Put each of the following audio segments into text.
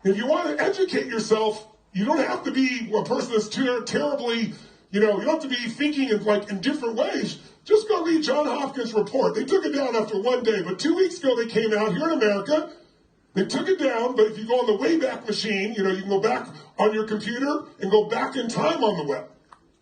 If you want to educate yourself, you don't have to be a person that's terribly, you don't have to be thinking in different ways. Just go read John Hopkins' report. They took it down after one day, but 2 weeks ago they came out here in America. They took it down, but if you go on the Wayback Machine, you can go back on your computer and go back in time on the web.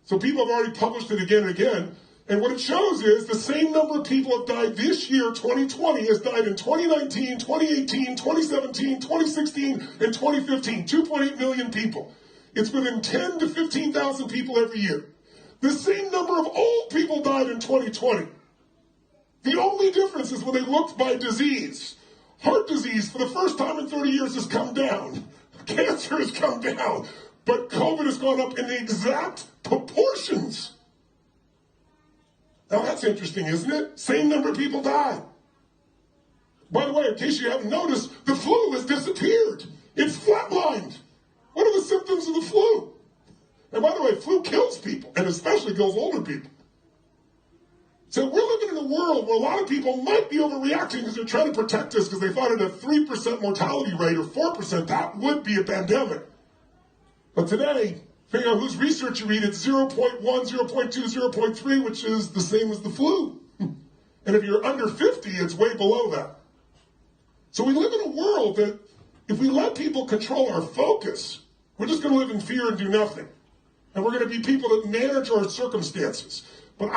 So people have already published it again and again. And what it shows is the same number of people have died this year, 2020, as died in 2019, 2018, 2017, 2016, and 2015. 2.8 million people. It's within 10 to 15,000 people every year. The same number of old people died in 2020. The only difference is when they looked by disease. Heart disease, for the first time in 30 years, has come down. Cancer has come down. But COVID has gone up in the exact proportions. Now that's interesting, isn't it? Same number of people died. By the way, in case you haven't noticed, the flu has disappeared. It's flatlined. What are the symptoms of the flu? And by the way, flu kills people, and especially kills older people. So we're living in a world where a lot of people might be overreacting because they're trying to protect us because they thought at a 3% mortality rate or 4%, that would be a pandemic. But today, depending on whose research you read, it's 0.1, 0.2, 0.3, which is the same as the flu. And if you're under 50, it's way below that. So we live in a world that if we let people control our focus, we're just going to live in fear and do nothing. And we're going to be people that manage our circumstances. But